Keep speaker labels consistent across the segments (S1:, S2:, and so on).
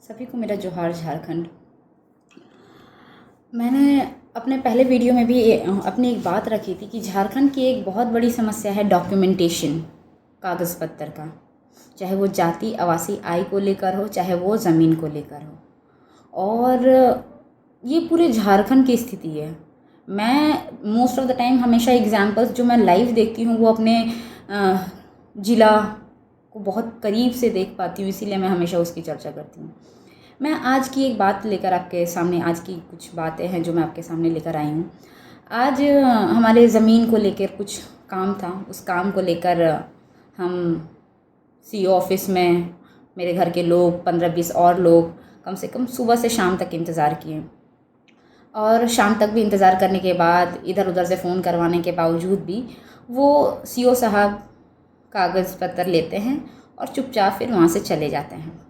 S1: सभी को मेरा जोहार झारखंड। मैंने अपने पहले वीडियो में भी अपनी एक बात रखी थी कि झारखंड की एक बहुत बड़ी समस्या है डॉक्यूमेंटेशन, कागज़ पत्तर का, चाहे वो जाति आवासीय आय को लेकर हो, चाहे वो ज़मीन को लेकर हो। और ये पूरे झारखंड की स्थिति है। मैं मोस्ट ऑफ द टाइम हमेशा एग्जांपल्स जो मैं लाइव देखती हूँ वो अपने ज़िला को बहुत करीब से देख पाती हूँ, इसीलिए मैं हमेशा उसकी चर्चा करती हूँ। मैं आज की एक बात लेकर आपके सामने, आज की कुछ बातें हैं जो मैं आपके सामने लेकर आई हूँ। आज हमारे ज़मीन को लेकर कुछ काम था, उस काम को लेकर हम सीओ ऑफिस में मेरे घर के लोग 15-20 और लोग कम से कम सुबह से शाम तक इंतज़ार किए। और शाम तक भी इंतज़ार करने के बाद, इधर उधर से फ़ोन करवाने के बावजूद भी वो सीओ साहब कागज़ पत्तर लेते हैं और चुपचाप फिर वहाँ से चले जाते हैं।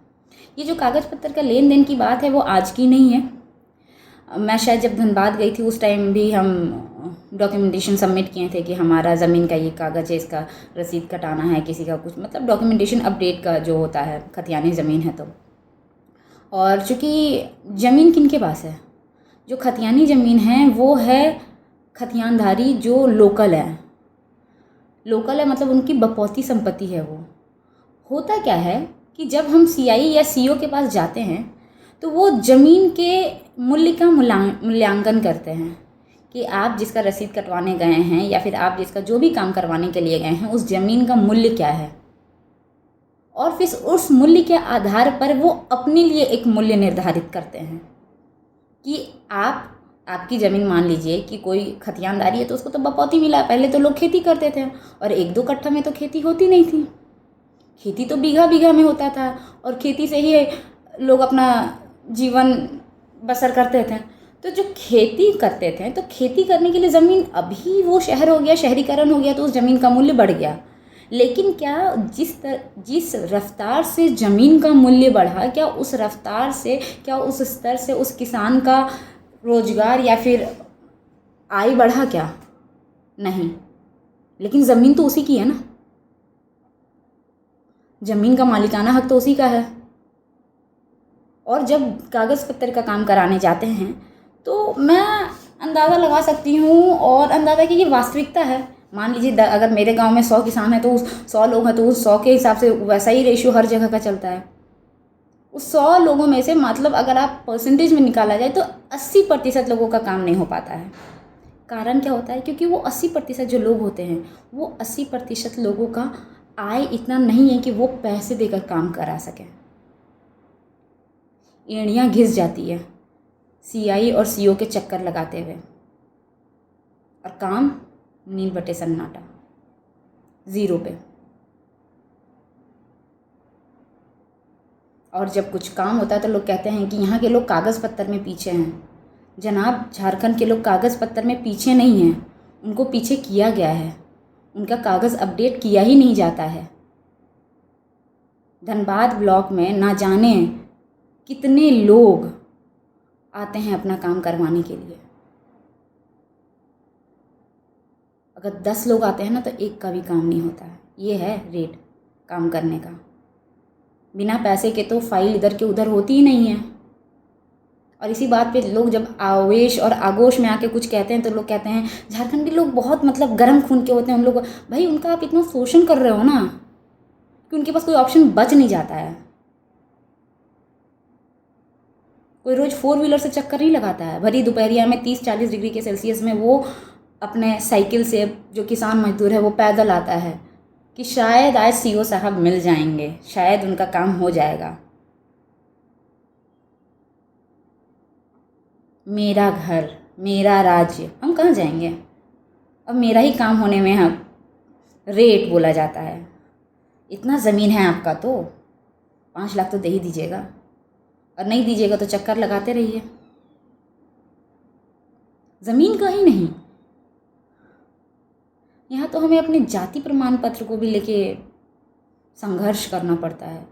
S1: ये जो कागज़ पत्तर का लेन देन की बात है वो आज की नहीं है। मैं शायद जब धनबाद गई थी उस टाइम भी हम डॉक्यूमेंटेशन सबमिट किए थे कि हमारा ज़मीन का ये कागज़ है, इसका रसीद कटाना है, किसी का कुछ मतलब डॉक्यूमेंटेशन अपडेट का जो होता है, खतियानी ज़मीन है तो। और चूँकि ज़मीन किन के पास है, जो खतियानी ज़मीन है वो है खतियानधारी जो लोकल है मतलब उनकी बपौती संपत्ति है। वो होता क्या है कि जब हम सीआई या सीओ के पास जाते हैं तो वो ज़मीन के मूल्य का मूल्यांकन करते हैं कि आप जिसका रसीद कटवाने गए हैं या फिर आप जिसका जो भी काम करवाने के लिए गए हैं उस ज़मीन का मूल्य क्या है, और फिर उस मूल्य के आधार पर वो अपने लिए एक मूल्य निर्धारित करते हैं कि आपकी ज़मीन, मान लीजिए कि कोई खतियानदारी है तो उसको तो बपौती मिला। पहले तो लोग खेती करते थे और 1-2 कट्ठा में तो खेती होती नहीं थी, खेती तो बीघा बीघा में होता था और खेती से ही लोग अपना जीवन बसर करते थे। तो जो खेती करते थे तो खेती करने के लिए ज़मीन, अभी वो शहर हो गया, शहरीकरण हो गया तो उस ज़मीन का मूल्य बढ़ गया। लेकिन क्या जिस रफ्तार से ज़मीन का मूल्य बढ़ा, क्या उस रफ्तार से, क्या उस स्तर से उस किसान का रोजगार या फिर आय बढ़ा? क्या नहीं। लेकिन ज़मीन तो उसी की है ना, ज़मीन का मालिकाना हक तो उसी का है। और जब कागज़ पत्तर का काम कराने जाते हैं तो मैं अंदाज़ा लगा सकती हूँ, और अंदाज़ा की ये वास्तविकता है। मान लीजिए अगर मेरे गांव में 100 किसान हैं तो उस 100 लोग हैं तो उस 100 के हिसाब से वैसा ही रेशियो हर जगह का चलता है। उस 100 लोगों में से मतलब अगर आप परसेंटेज में निकाला जाए तो 80% लोगों का काम नहीं हो पाता है। कारण क्या होता है? क्योंकि वो 80% जो लोग होते हैं वो 80% लोगों का आय इतना नहीं है कि वो पैसे देकर काम करा सकें। एड़ियाँ घिस जाती है सीआई और सीओ के चक्कर लगाते हुए, और काम नील बटे सन्नाटा, ज़ीरो पे। और जब कुछ काम होता है तो लोग कहते हैं कि यहाँ के लोग कागज़ पत्तर में पीछे हैं। जनाब, झारखंड के लोग कागज़ पत्तर में पीछे नहीं हैं, उनको पीछे किया गया है। उनका कागज़ अपडेट किया ही नहीं जाता है। धनबाद ब्लॉक में ना जाने कितने लोग आते हैं अपना काम करवाने के लिए। अगर 10 लोग आते हैं ना तो एक का भी काम नहीं होता है। ये है रेट काम करने का। बिना पैसे के तो फाइल इधर के उधर होती ही नहीं है। और इसी बात पे लोग जब आवेश और आगोश में आके कुछ कहते हैं तो लोग कहते हैं झारखंडी लोग बहुत मतलब गर्म खून के होते हैं। उन लोग, भाई उनका आप इतना शोषण कर रहे हो ना कि उनके पास कोई ऑप्शन बच नहीं जाता है। कोई रोज़ 4 व्हीलर से चक्कर नहीं लगाता है। भरी दोपहरिया में 30-40 डिग्री के सेल्सियस में वो अपने साइकिल से, जो किसान मजदूर है वो पैदल आता है कि शायद आज सीओ साहब मिल जाएंगे, शायद उनका काम हो जाएगा। मेरा घर, मेरा राज्य, हम कहाँ जाएंगे? अब मेरा ही काम होने में हम रेट बोला जाता है। इतना ज़मीन है आपका तो 5 लाख तो दे ही दीजिएगा, और नहीं दीजिएगा तो चक्कर लगाते रहिए। ज़मीन का ही नहीं, यहाँ तो हमें अपने जाति प्रमाण पत्र को भी लेके संघर्ष करना पड़ता है।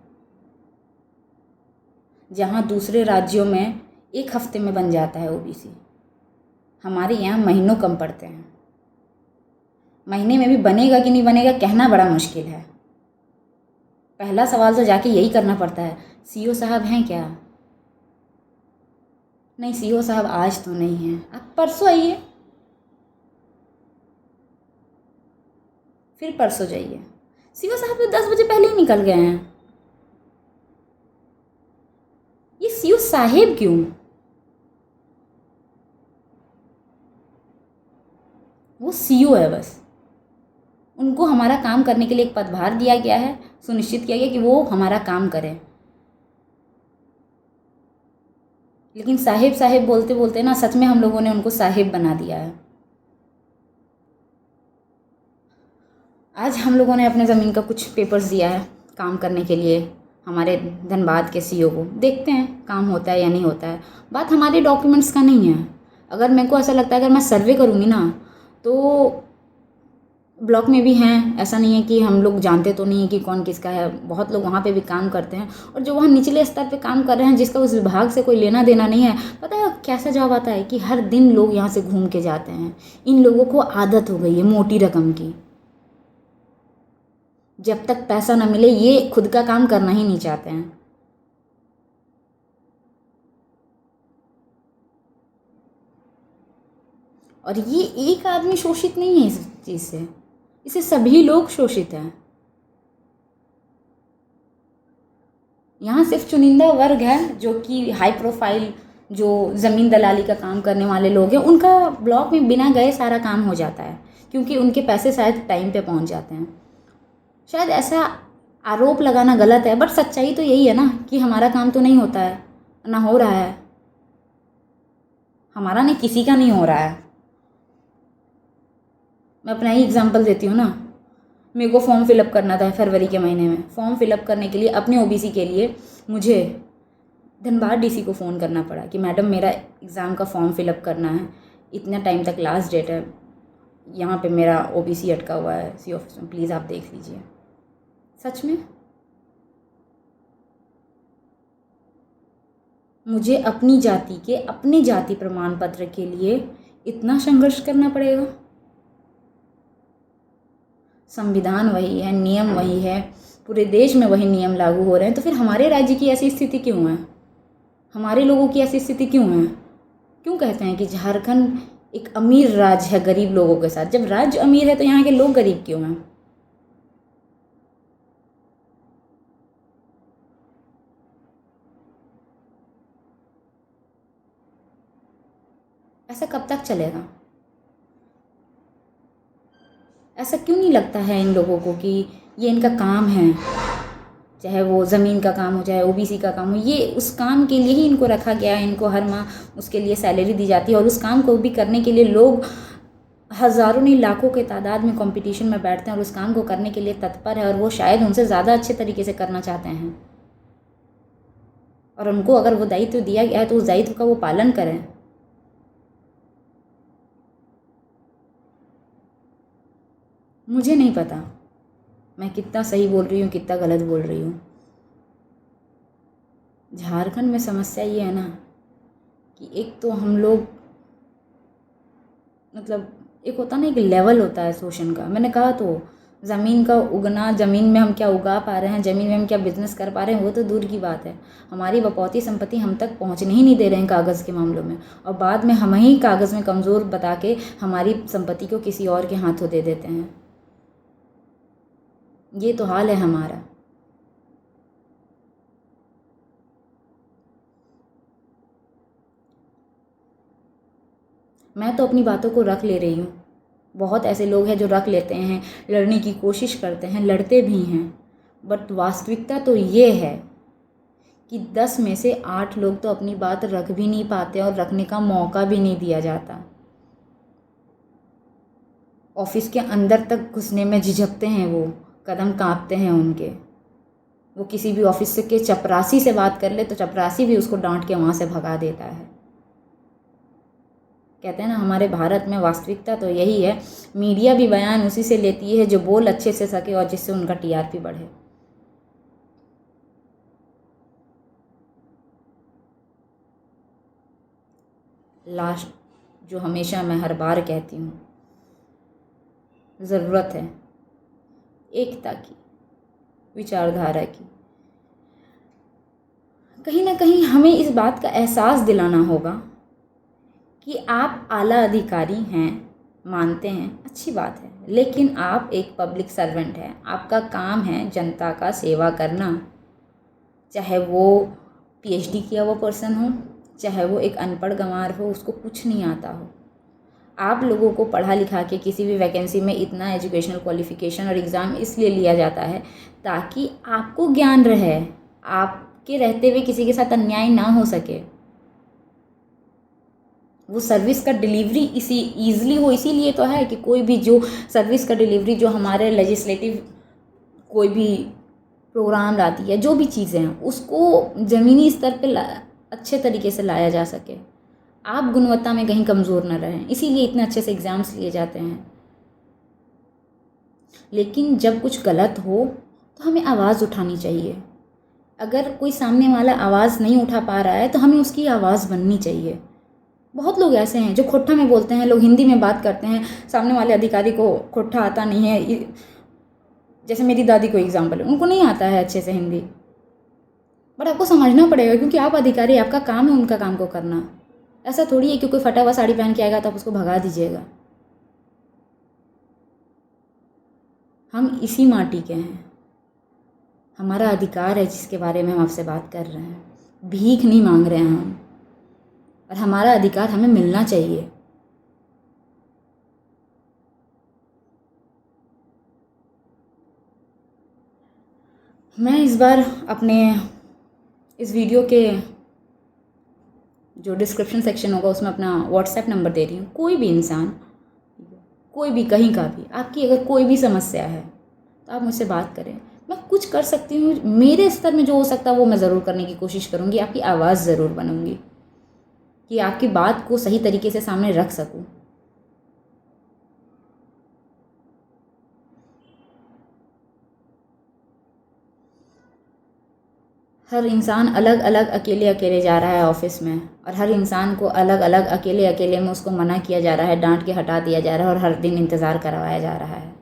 S1: जहाँ दूसरे राज्यों में 1 हफ्ते में बन जाता है ओबीसी, हमारे यहाँ महीनों कम पड़ते हैं। महीने में भी बनेगा कि नहीं बनेगा कहना बड़ा मुश्किल है। पहला सवाल तो जाके यही करना पड़ता है, सीओ साहब हैं क्या? नहीं सीईओ साहब आज तो नहीं है, आप परसों आइए, फिर परसों जाइए। सीईओ साहब तो 10 बजे पहले ही निकल गए हैं। ये सीईओ साहेब क्यों? वो सीईओ है बस, उनको हमारा काम करने के लिए एक पदभार दिया गया है, सुनिश्चित किया गया कि वो हमारा काम करें। लेकिन साहेब साहेब बोलते बोलते ना सच में हम लोगों ने उनको साहेब बना दिया है। आज हम लोगों ने अपने ज़मीन का कुछ पेपर्स दिया है काम करने के लिए हमारे धनबाद के सीईओ को, देखते हैं काम होता है या नहीं होता है। बात हमारे डॉक्यूमेंट्स का नहीं है। अगर मेरे को ऐसा लगता है अगर मैं सर्वे करूँगी ना तो ब्लॉक में भी हैं, ऐसा नहीं है कि हम लोग जानते तो नहीं है कि कौन किसका है, बहुत लोग वहाँ पे भी काम करते हैं। और जो वहाँ निचले स्तर पे काम कर रहे हैं जिसका उस विभाग से कोई लेना देना नहीं है, पता है कैसा जवाब आता है कि हर दिन लोग यहाँ से घूम के जाते हैं। इन लोगों को आदत हो गई है मोटी रकम की, जब तक पैसा ना मिले ये खुद का काम करना ही नहीं चाहते हैं। और ये एक आदमी शोषित नहीं है इस चीज़ से, इसे सभी लोग शोषित हैं। यहाँ सिर्फ चुनिंदा वर्ग है जो कि हाई प्रोफाइल, जो ज़मीन दलाली का काम करने वाले लोग हैं, उनका ब्लॉक में बिना गए सारा काम हो जाता है क्योंकि उनके पैसे शायद टाइम पे पहुँच जाते हैं। शायद ऐसा आरोप लगाना गलत है, बट सच्चाई तो यही है ना कि हमारा काम तो नहीं होता है, ना हो रहा है, हमारा नहीं किसी का नहीं हो रहा है। मैं अपना ही एग्जांपल देती हूँ ना, मेरे को फॉर्म फिलअप करना था फरवरी के महीने में। फॉर्म फिलअप करने के लिए अपने ओबीसी के लिए मुझे धनबाद डीसी को फ़ोन करना पड़ा कि मैडम मेरा एग्ज़ाम का फॉर्म फिलअप करना है, इतना टाइम तक लास्ट डेट है, यहाँ पे मेरा ओबीसी अटका हुआ है सी ऑफिस में, प्लीज़ आप देख लीजिए। सच में मुझे अपनी जाति के अपने जाति प्रमाण पत्र के लिए इतना संघर्ष करना पड़ेगा? संविधान वही है, नियम वही है, पूरे देश में वही नियम लागू हो रहे हैं, तो फिर हमारे राज्य की ऐसी स्थिति क्यों है? हमारे लोगों की ऐसी स्थिति क्यों है? क्यों कहते हैं कि झारखंड एक अमीर राज्य है गरीब लोगों के साथ? जब राज्य अमीर है तो यहाँ के लोग गरीब क्यों हैं? ऐसा कब तक चलेगा? ऐसा क्यों नहीं लगता है इन लोगों को कि ये इनका काम है, चाहे वो ज़मीन का काम हो चाहे ओबीसी का काम हो, ये उस काम के लिए ही इनको रखा गया है। इनको हर माह उसके लिए सैलरी दी जाती है और उस काम को भी करने के लिए लोग हज़ारों नहीं लाखों के तादाद में कंपटीशन में बैठते हैं और उस काम को करने के लिए तत्पर है और वो शायद उनसे ज़्यादा अच्छे तरीके से करना चाहते हैं। और उनको अगर वो दायित्व दिया गया है तो उस दायित्व का वो पालन करें। मुझे नहीं पता मैं कितना सही बोल रही हूँ कितना गलत बोल रही हूँ। झारखंड में समस्या ये है ना कि एक तो हम लोग मतलब एक होता ना एक लेवल होता है शोषण का। मैंने कहा तो ज़मीन का उगना, ज़मीन में हम क्या उगा पा रहे हैं, ज़मीन में हम क्या बिजनेस कर पा रहे हैं, वो तो दूर की बात है। हमारी बपौती संपत्ति हम तक पहुंचने ही नहीं दे रहे हैं कागज़ के मामलों में, और बाद में हम ही कागज़ में कमज़ोर बता के हमारी संपत्ति को किसी और के हाथों दे देते हैं। ये तो हाल है हमारा। मैं तो अपनी बातों को रख ले रही हूँ, बहुत ऐसे लोग हैं जो रख लेते हैं, लड़ने की कोशिश करते हैं, लड़ते भी हैं, बट वास्तविकता तो ये है कि 10 में से 8 लोग तो अपनी बात रख भी नहीं पाते और रखने का मौका भी नहीं दिया जाता। ऑफिस के अंदर तक घुसने में झिझकते हैं, वो कदम कांपते हैं उनके। वो किसी भी ऑफिस के चपरासी से बात कर ले तो चपरासी भी उसको डांट के वहाँ से भगा देता है। कहते हैं ना हमारे भारत में वास्तविकता तो यही है, मीडिया भी बयान उसी से लेती है जो बोल अच्छे से सके और जिससे उनका टीआरपी बढ़े। लास्ट जो हमेशा मैं हर बार कहती हूँ, ज़रूरत है एकता की, विचारधारा की, कहीं ना कहीं हमें इस बात का एहसास दिलाना होगा कि आप आला अधिकारी हैं, मानते हैं, अच्छी बात है, लेकिन आप एक पब्लिक सर्वेंट हैं। आपका काम है जनता का सेवा करना, चाहे वो पीएचडी किया हुआ पर्सन हो, चाहे वो एक अनपढ़ गंवार हो, उसको कुछ नहीं आता हो। आप लोगों को पढ़ा लिखा के किसी भी वैकेंसी में इतना एजुकेशनल क्वालिफिकेशन और एग्ज़ाम इसलिए लिया जाता है ताकि आपको ज्ञान रहे, आपके रहते हुए किसी के साथ अन्याय ना हो सके, वो सर्विस का डिलीवरी इसी ईज़िली हो। इसीलिए तो है कि कोई भी जो सर्विस का डिलीवरी जो हमारे लेजिस्लेटिव कोई भी प्रोग्राम लाती है, जो भी चीज़ें हैं, उसको ज़मीनी स्तर पे अच्छे तरीके से लाया जा सके, आप गुणवत्ता में कहीं कमज़ोर न रहें, इसीलिए इतने अच्छे से एग्ज़ाम्स लिए जाते हैं। लेकिन जब कुछ गलत हो तो हमें आवाज़ उठानी चाहिए। अगर कोई सामने वाला आवाज़ नहीं उठा पा रहा है तो हमें उसकी आवाज़ बननी चाहिए। बहुत लोग ऐसे हैं जो खोट्ठा में बोलते हैं, लोग हिंदी में बात करते हैं, सामने वाले अधिकारी को खोट्ठा आता नहीं है। जैसे मेरी दादी को एग्जाम्पल है, उनको नहीं आता है अच्छे से हिंदी, बट आपको समझना पड़ेगा क्योंकि आप अधिकारी, आपका काम है उनका काम को करना। ऐसा थोड़ी है कि कोई फटा हुआ साड़ी पहन के आएगा तो आप उसको भगा दीजिएगा। हम इसी माटी के हैं, हमारा अधिकार है जिसके बारे में हम आपसे बात कर रहे हैं। भीख नहीं मांग रहे हैं हम, और हमारा अधिकार हमें मिलना चाहिए। मैं इस बार अपने इस वीडियो के जो डिस्क्रिप्शन सेक्शन होगा उसमें अपना व्हाट्सएप नंबर दे रही हूँ। कोई भी इंसान, कोई भी कहीं का भी, आपकी अगर कोई भी समस्या है तो आप मुझसे बात करें। मैं कुछ कर सकती हूँ, मेरे स्तर में जो हो सकता है वो मैं ज़रूर करने की कोशिश करूँगी। आपकी आवाज़ ज़रूर बनूँगी कि आपकी बात को सही तरीके से सामने रख सकूँ। हर इंसान अलग अलग अकेले अकेले जा रहा है ऑफिस में, और हर इंसान को अलग अलग अकेले अकेले में उसको मना किया जा रहा है, डांट के हटा दिया जा रहा है, और हर दिन इंतज़ार करवाया जा रहा है।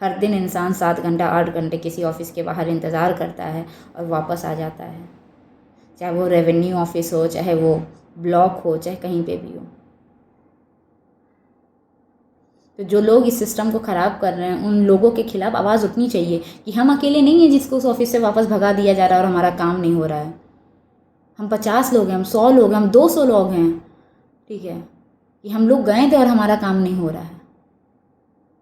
S1: हर दिन इंसान 7 घंटा 8 घंटे किसी ऑफिस के बाहर इंतज़ार करता है और वापस आ जाता है, चाहे वो रेवेन्यू ऑफिस हो, चाहे वो ब्लॉक हो, चाहे कहीं पे भी हो। तो जो लोग इस सिस्टम को ख़राब कर रहे हैं उन लोगों के खिलाफ आवाज़ उठनी चाहिए कि हम अकेले नहीं हैं जिसको उस ऑफिस से वापस भगा दिया जा रहा है और हमारा काम नहीं हो रहा है। हम 50 लोग हैं, हम 100 लोग हैं, हम 200 लोग हैं, ठीक है, कि हम लोग गए थे और हमारा काम नहीं हो रहा है।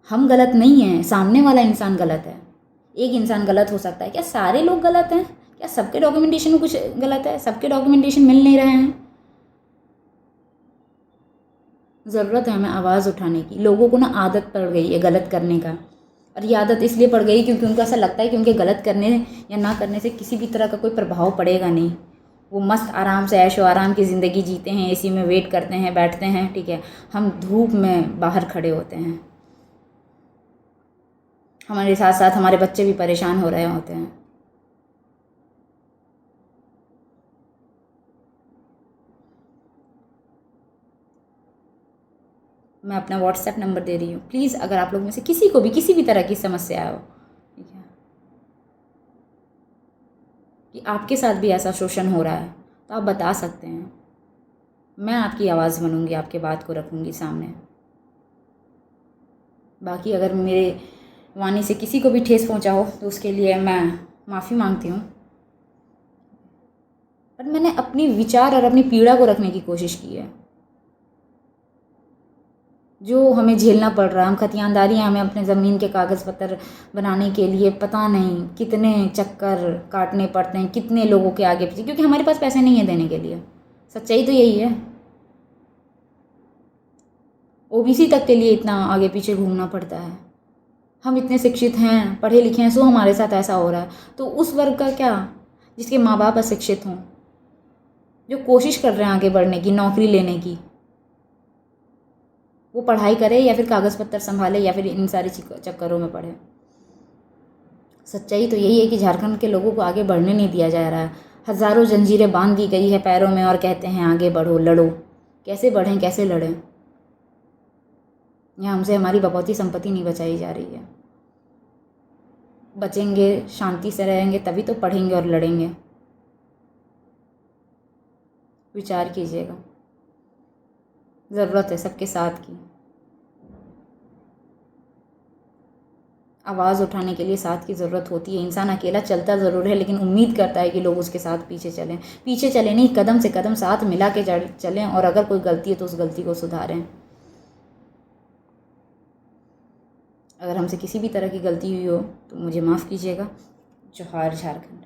S1: हम गलत नहीं हैं, सामने वाला इंसान गलत है। एक इंसान गलत हो सकता है, क्या सारे लोग गलत हैं? क्या सबके डॉक्यूमेंटेशन में कुछ गलत है? सबके डॉक्यूमेंटेशन मिल नहीं रहे हैं? ज़रूरत है हमें आवाज़ उठाने की। लोगों को ना आदत पड़ गई है गलत करने का, और ये आदत इसलिए पड़ गई क्योंकि उनको ऐसा लगता है कि उनके गलत करने या ना करने से किसी भी तरह का कोई प्रभाव पड़ेगा नहीं। वो मस्त आराम से ऐशो आराम की ज़िंदगी जीते हैं, एसी में वेट करते हैं, बैठते हैं, ठीक है। हम धूप में बाहर खड़े होते हैं, हमारे साथ साथ हमारे बच्चे भी परेशान हो रहे होते हैं। मैं अपना व्हाट्सएप नंबर दे रही हूँ, प्लीज़ अगर आप लोग में से किसी को भी किसी भी तरह की समस्या हो, ठीक है, कि आपके साथ भी ऐसा शोषण हो रहा है, तो आप बता सकते हैं। मैं आपकी आवाज़ बनूंगी, आपके बात को रखूंगी सामने। बाकी अगर मेरे वाणी से किसी को भी ठेस पहुंचा हो तो उसके लिए मैं माफ़ी मांगती हूँ, पर मैंने अपनी विचार और अपनी पीड़ा को रखने की कोशिश की है। जो हमें झेलना पड़ रहा है, हम खतियानदारी हैं, हमें अपने ज़मीन के कागज़ पत्र बनाने के लिए पता नहीं कितने चक्कर काटने पड़ते हैं, कितने लोगों के आगे पीछे, क्योंकि हमारे पास पैसे नहीं है देने के लिए। सच्चाई तो यही है। ओबीसी तक के लिए इतना आगे पीछे घूमना पड़ता है। हम इतने शिक्षित हैं, पढ़े लिखे हैं, सो हमारे साथ ऐसा हो रहा है। तो उस वर्ग का क्या, जिसके माँ बाप अशिक्षित हों, जो कोशिश कर रहे हैं आगे बढ़ने की, नौकरी लेने की, वो पढ़ाई करे या फिर कागज़ पत्तर संभाले या फिर इन सारे चक्करों में पड़े। सच्चाई तो यही है कि झारखंड के लोगों को आगे बढ़ने नहीं दिया जा रहा है। हज़ारों जंजीरें बांध दी गई है पैरों में और कहते हैं आगे बढ़ो, लड़ो। कैसे बढ़ें, कैसे लड़ें? यहाँ हमसे हमारी बपौती संपत्ति नहीं बचाई जा रही है। बचेंगे, शांति से रहेंगे, तभी तो पढ़ेंगे और लड़ेंगे। विचार कीजिएगा। ज़रूरत है सबके साथ की। आवाज़ उठाने के लिए साथ की ज़रूरत होती है। इंसान अकेला चलता ज़रूर है, लेकिन उम्मीद करता है कि लोग उसके साथ पीछे चलें नहीं, कदम से कदम साथ मिला के चलें, और अगर कोई गलती है तो उस गलती को सुधारें। अगर हमसे किसी भी तरह की गलती हुई हो तो मुझे माफ़ कीजिएगा। जोहार झारखंड।